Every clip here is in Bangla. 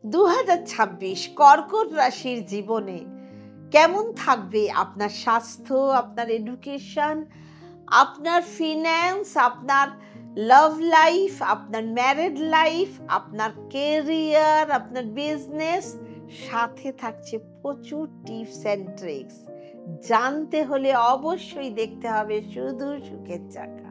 2026 কর্কট রাশির জীবনে কেমন থাকবে আপনার স্বাস্থ্য, আপনার এডুকেশন, আপনার ফিন্যান্স, আপনার লাভ লাইফ, আপনার ম্যারিড লাইফ, আপনার কেরিয়ার, আপনার বিজনেস, সাথে থাকছে প্রচুর টিপস অ্যান্ড ট্রিক্স। জানতে হলে অবশ্যই দেখতে হবে শুধু সুখের চাকা।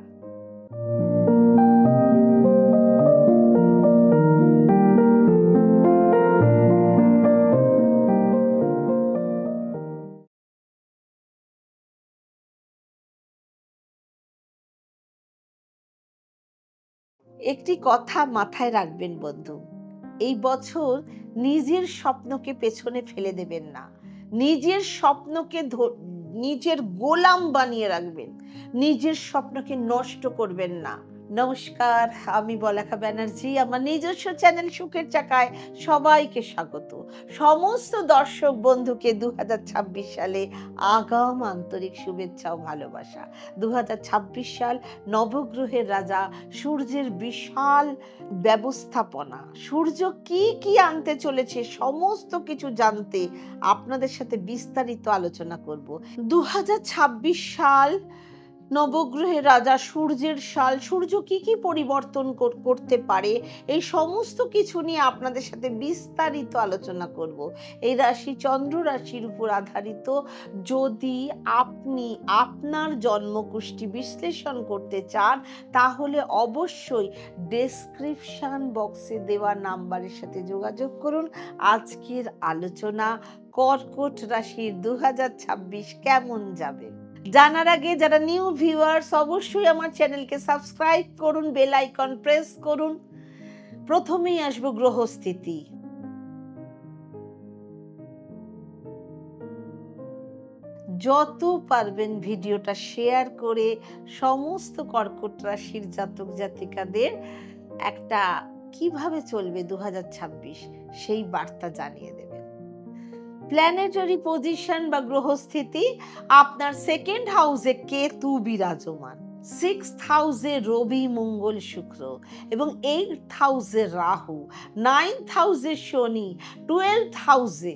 একটি কথা মাথায় রাখবেন বন্ধু, এই বছর নিজের স্বপ্নকে পেছনে ফেলে দেবেন না। নিজের স্বপ্নকে নিজের গোলাম বানিয়ে রাখবেন। নিজের স্বপ্নকে নষ্ট করবেন না। নমস্কার, আমি বলাকা ব্যানার্জি। আমার নিজস্ব চ্যানেল সুখের চাকায় সবাইকে স্বাগত। সমস্ত দর্শক বন্ধুকে 2026 সালে আগাম আন্তরিক শুভেচ্ছা ও ভালোবাসা। 2026 সাল নবগ্রহের রাজা সূর্যের বিশাল ব্যবস্থাপনা। সূর্য কি কি আনতে চলেছে সমস্ত কিছু জানতে আপনাদের সাথে বিস্তারিত আলোচনা করব। 2026 সাল নবগ্রহের রাজা সূর্যের সাল। সূর্য কি কি পরিবর্তন করতে পারে এই সমস্ত কিছু নিয়ে আপনাদের সাথে বিস্তারিত আলোচনা করব। এই রাশি চন্দ্র রাশির উপর আধারিত। যদি আপনি আপনার জন্মকুষ্টি বিশ্লেষণ করতে চান তাহলে অবশ্যই ডেসক্রিপশন বক্সে দেওয়া নাম্বারের সাথে যোগাযোগ করুন। আজকের আলোচনা কর্কট রাশির 2026 কেমন যাবে জানার আগে যারা নিউ ভিউয়ার্স অবশ্যই আমার চ্যানেলকে সাবস্ক্রাইব করুন, বেল আইকন প্রেস করুন। প্রথমেই আসবো গ্রহস্থিতি। যত পারবেন ভিডিওটা শেয়ার করে সমস্ত কর্কট রাশির জাতক জাতিকাদের একটা কিভাবে চলবে 2026 সেই বার্তা জানিয়ে দেবেন। প্ল্যানেটারি পজিশন বা গ্রহস্থিতি, আপনার সেকেন্ড হাউসে কেতু বিরাজমান, 6th হাউসে রবি মঙ্গল শুক্র এবং 8th হাউসে রাহু, 9th হাউসে শনি, 12th হাউসে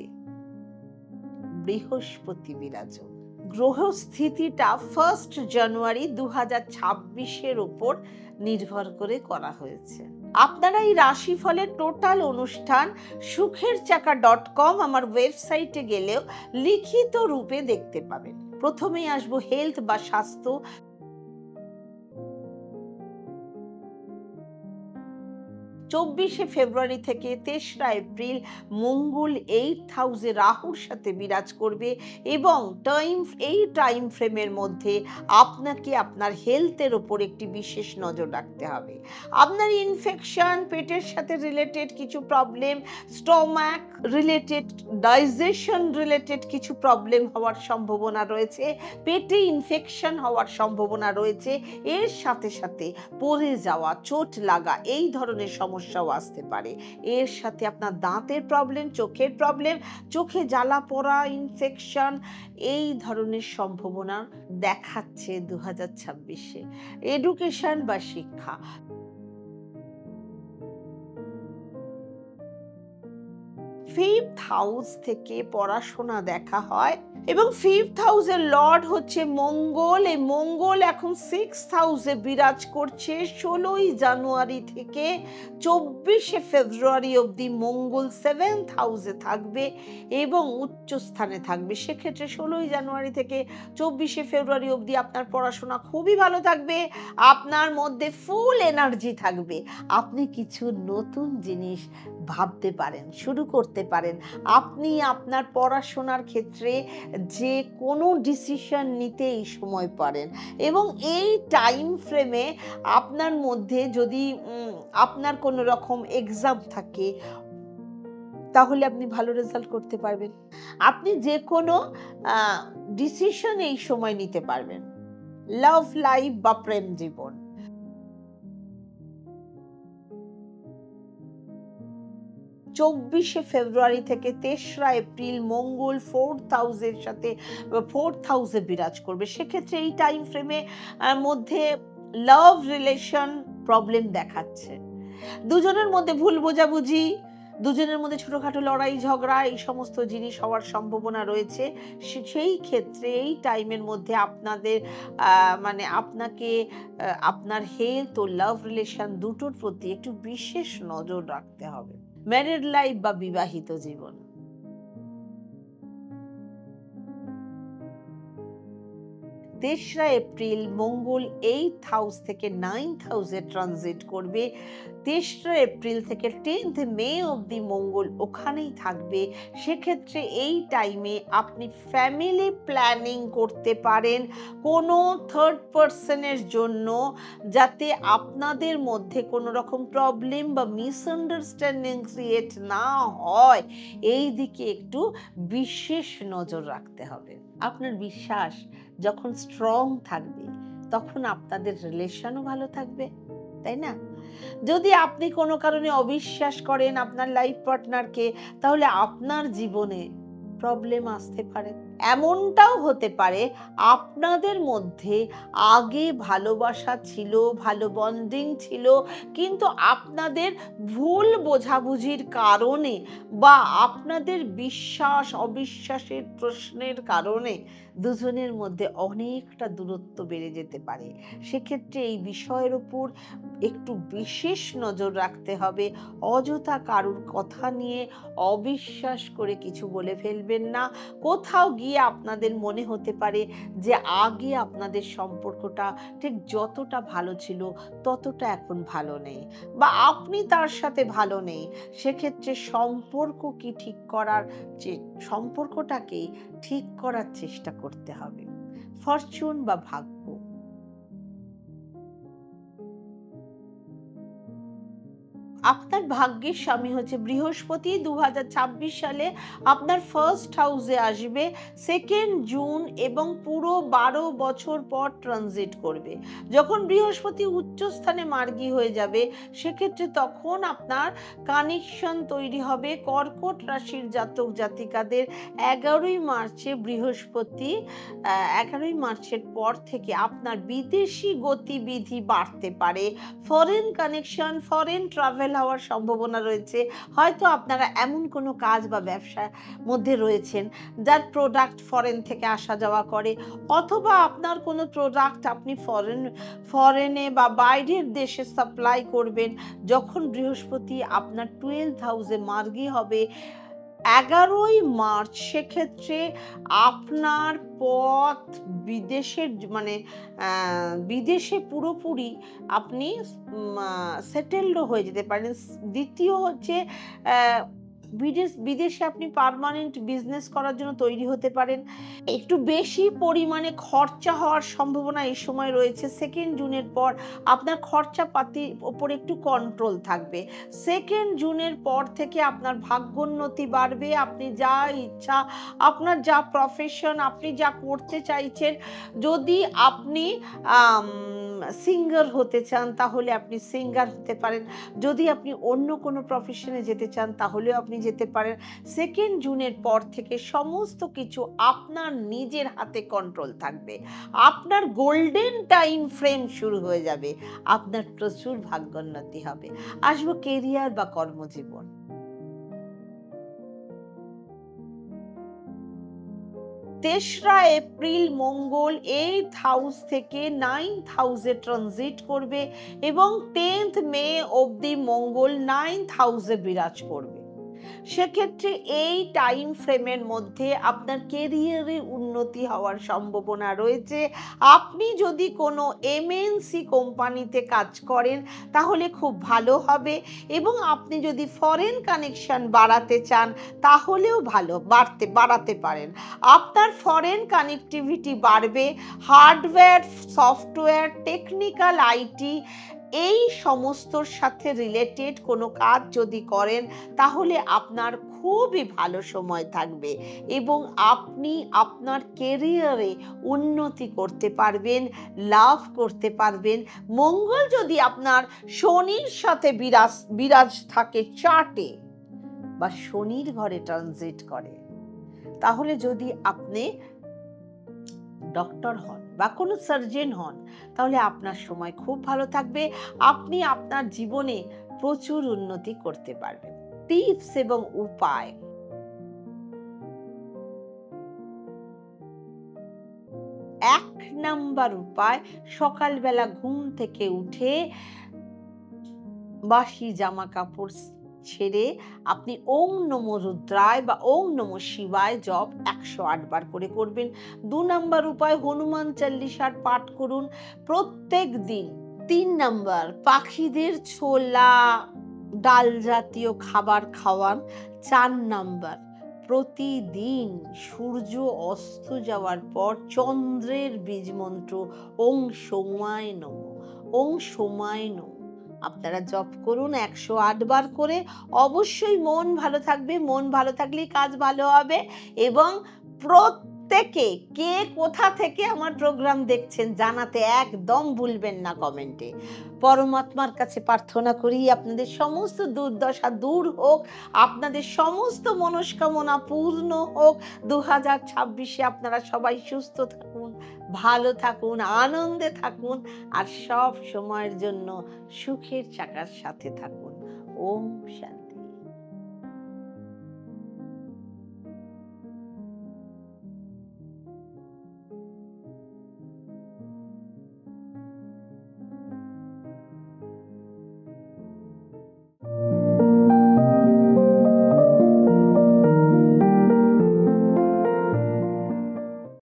বৃহস্পতি বিরাজমান। গ্রহস্থিতিটা 1 জানুয়ারি 2026 উপর নির্ভর করে করা হয়েছে। আপনারা এই রাশিফলের টোটাল অনুষ্ঠান sukherchaka.com আমার ওয়েবসাইটে গেলেও লিখিত রূপে দেখতে পাবেন। প্রথমেই আসবো হেলথ বা স্বাস্থ্য। 24 ফেব্রুয়ারি থেকে 3রা এপ্রিল মঙ্গল 8th হাউসে রাহুর সাথে বিরাজ করবে এবং এই টাইম ফ্রেমের মধ্যে আপনাকে আপনার হেলথের ওপর একটি বিশেষ নজর রাখতে হবে। আপনার ইনফেকশন, পেটের সাথে রিলেটেড কিছু problem, stomach related, digestion related কিছু প্রবলেম হওয়ার সম্ভাবনা রয়েছে, পেটে ইনফেকশন হওয়ার সম্ভাবনা রয়েছে। এর সাথে সাথে পড়ে যাওয়া, চোট লাগা এই ধরনের সমস্যাও আসতে পারে। এর সাথে আপনার দাঁতের প্রবলেম, চোখের প্রবলেম, চোখে জ্বালা পোড়া, ইনফেকশন এই ধরনের সম্ভাবনা দেখাচ্ছে 2026-এ। এডুকেশন বা শিক্ষা, ফিফথ হাউস থেকে পড়াশোনা দেখা হয় এবং ফিফথ হাউসের লর্ড হচ্ছে মঙ্গল। এই মঙ্গল এখন 6th হাউসে বিরাজ করছে 16 জানুয়ারি থেকে 24 ফেব্রুয়ারি অবধি মঙ্গল 7th হাউসে থাকবে এবং উচ্চ স্থানে থাকবে। সেক্ষেত্রে 16 জানুয়ারি থেকে 24 ফেব্রুয়ারি অবধি আপনার পড়াশোনা খুবই ভালো থাকবে, আপনার মধ্যে ফুল এনার্জি থাকবে, আপনি কিছু নতুন জিনিস ভাবতে পারেন, শুরু করতে পারেন। আপনি আপনার পড়াশোনার ক্ষেত্রে যে কোনো ডিসিশন নিতে এই সময় পারেন এবং এই টাইম ফ্রেমে আপনার মধ্যে যদি আপনার কোনো রকম এক্সাম থাকে তাহলে আপনি ভালো রেজাল্ট করতে পারবেন। আপনি যে কোনো ডিসিশন এই সময় নিতে পারবেন। লাভ লাইফ বা প্রেম জীবন, 24 ফেব্রুয়ারি থেকে 3রা এপ্রিল মঙ্গল 4th হাউসের সাথে 4th হাউসে বিরাজ করবে। সেক্ষেত্রে এই টাইম ফ্রেমে মধ্যে লাভ রিলেশন প্রবলেম দেখাচ্ছে, দুজনের মধ্যে ভুল বোঝাবুঝি, দুজনের মধ্যে ছোটখাটো লড়াই ঝগড়া এই সমস্ত জিনিস হওয়ার সম্ভাবনা রয়েছে। সেই ক্ষেত্রে এই টাইমের মধ্যে আপনাদের মানে আপনাকে আপনার হেলথ ও লাভ রিলেশন দুটোর প্রতি একটু বিশেষ নজর রাখতে হবে। ম্যারিড লাইফ বা বিবাহিত জীবন, 3রা এপ্রিল মঙ্গল 8th হাউস থেকে 9th হাউসে ট্রানজিট করবে। 3রা এপ্রিল থেকে 10th মে অবধি মঙ্গল ওখানেই থাকবে। সেক্ষেত্রে এই টাইমে আপনি ফ্যামিলি প্ল্যানিং করতে পারেন কোনো থার্ড পার্সনের জন্য, যাতে আপনাদের মধ্যে কোনো রকম প্রবলেম বা মিসআন্ডারস্ট্যান্ডিং ক্রিয়েট না হয়, এই দিকে একটু বিশেষ নজর রাখতে হবে। আপনার বিশ্বাস যখন স্ট্রং থাকবে তখন আপনাদের রিলেশনও ভালো থাকবে, তাই না? যদি আপনি কোনো কারণে অবিশ্বাস করেন আপনার লাইফ পার্টনারকে, তাহলে আপনার জীবনে প্রবলেম আসতে পারে। এমনটাও হতে পারে আপনাদের মধ্যে আগে ভালোবাসা ছিল, ভালো বন্ডিং ছিল, কিন্তু আপনাদের ভুল বোঝাবুঝির কারণে বা আপনাদের বিশ্বাস অবিশ্বাসের প্রশ্নের কারণে দুজনের মধ্যে অনেকটা দূরত্ব বেড়ে যেতে পারে। সেক্ষেত্রে এই বিষয়ের উপর একটু বিশেষ নজর রাখতে হবে। অযথা কারুর কথা নিয়ে অবিশ্বাস করে কিছু বলে ফেলবেন না। কোথাও গিয়ে আপনাদের মনে হতে পারে যে আগে আপনাদের সম্পর্কটা ঠিক যতটা ভালো ছিল ততটা এখন ভালো নেই, বা আপনি তার সাথে ভালো নেই। সেক্ষেত্রে সম্পর্কটাকে ঠিক করার চেষ্টা করতে হবে। ফরচুন বা ভাগ্য, আপনার ভাগ্যের স্বামী হচ্ছে বৃহস্পতি। 2026 সালে আপনার ফার্স্ট হাউসে আসবে 2nd জুন এবং পুরো 12 বছর পর ট্রানজিট করবে। যখন বৃহস্পতি উচ্চস্থানে মার্গী হয়ে যাবে, সেক্ষেত্রে তখন আপনার কানেকশন তৈরি হবে কর্কট রাশির জাতক জাতিকাদের। 11ই মার্চে বৃহস্পতি 11ই মার্চের পর থেকে আপনার বিদেশি গতিবিধি বাড়তে পারে। ফরেন কানেকশন, ফরেন ট্রাভেল হওয়ার সম্ভাবনা রয়েছে। হয়তো আপনারা এমন কোনো কাজ বা ব্যবসার মধ্যে রয়েছেন যার প্রোডাক্ট ফরেন থেকে আসা যাওয়া করে, অথবা আপনার কোনো প্রোডাক্ট আপনি ফরেনে বা বাইরের দেশে সাপ্লাই করবেন। যখন বৃহস্পতি আপনার 12th হাউসে মার্গী হবে 11ই মার্চ, সেক্ষেত্রে আপনার পথ বিদেশের মানে বিদেশে পুরোপুরি আপনি সেটেলড হয়ে যেতে পারেন। দ্বিতীয় হচ্ছে বিদেশে আপনি পার্মানেন্ট বিজনেস করার জন্য তৈরি হতে পারেন। একটু বেশি পরিমাণে খরচা হওয়ার সম্ভাবনা এই সময় রয়েছে। 2nd জুনের পর আপনার খরচাপাতির ওপর একটু কন্ট্রোল থাকবে। 2nd জুনের পর থেকে আপনার ভাগ্যোন্নতি বাড়বে। আপনি যা ইচ্ছা, আপনার যা প্রফেশন, আপনি যা করতে চাইছেন, যদি আপনি সিঙ্গার হতে চান তাহলে আপনি সিঙ্গার হতে পারেন। যদি আপনি অন্য কোনো প্রফেশনে যেতে চান তাহলেও আপনি যেতে পারেন। 2nd জুনের পর থেকে সমস্ত কিছু আপনার নিজের হাতে কন্ট্রোল থাকবে। আপনার গোল্ডেন টাইম ফ্রেম শুরু হয়ে যাবে। আপনার প্রচুর ভাগ্যোন্নতি হবে। আসবো কেরিয়ার বা কর্মজীবন। 3রা এপ্রিল মঙ্গল 8th হাউস থেকে 9th হাউসে ট্রানজিট করবে এবং 10th মে অবধি মঙ্গল 9th হাউসে বিরাজ করবে। সেক্ষেত্রে এই টাইম ফ্রেমের মধ্যে আপনার কেরিয়ারে উন্নতি হওয়ার সম্ভাবনা রয়েছে। আপনি যদি কোনো এমএনসি কোম্পানিতে কাজ করেন তাহলে খুব ভালো হবে, এবং আপনি যদি ফরেন কানেকশন বাড়াতে চান তাহলেও বাড়াতে পারেন। আপনার ফরেন কানেক্টিভিটি বাড়বে। হার্ডওয়্যার, সফটওয়্যার, টেকনিক্যাল, আইটি এই সমস্তর সাথে রিলেটেড কোনো কাজ যদি করেন তাহলে আপনার খুবই ভালো সময় থাকবে এবং আপনি আপনার কেরিয়ারে উন্নতি করতে পারবেন, লাভ করতে পারবেন। মঙ্গল যদি আপনার শনির সাথে বিরাজ থাকে চার্টে বা শনির ঘরে ট্রানজিট করে, তাহলে যদি আপনি ডক্টর হন বা কোনো সার্জন হন তাহলে আপনার সময় খুব ভালো থাকবে। আপনি আপনার জীবনে প্রচুর উন্নতি করতে পারবেন। টিপস এবং উপায়। ১ নাম্বার উপায়, সকালবেলা ঘুম থেকে উঠে বাসি জামা কাপড় ছেড়ে আপনি ওং নমো রুদ্রায় বা ওং নমো শিবায় জপ ১০৮ বার করে করবেন। ২ নাম্বার উপায়, হনুমান চল্লিশার পাঠ করুন প্রত্যেক দিন। ৩ নাম্বার, পাখিদের ছোলা ডাল জাতীয় খাবার খাওয়ান। ৪ নাম্বার, প্রতিদিন সূর্য অস্ত যাওয়ার পর চন্দ্রের বীজ মন্ত্র ওং সোমায় নমঃ, ওং সোমায় নমঃ আপনারা জপ করুন ১০৮ বার করে। অবশ্যই মন ভালো থাকবে, মন ভালো থাকলেই কাজ ভালো হবে। এবং প্রত্যেকে কে কোথা থেকে আমার প্রোগ্রাম দেখছেন জানাতে একদম ভুলবেন না কমেন্টে। পরমাত্মার কাছে প্রার্থনা করি আপনাদের সমস্ত দুর্দশা দূর হোক, আপনাদের সমস্ত মনস্কামনা পূর্ণ হোক। ২০২৬-এ আপনারা সবাই সুস্থ থাকুন, ভালো থাকুন, আনন্দে থাকুন, আর সব সময়ের জন্য সুখের চাকার সাথে থাকুন। ওম শান্তি।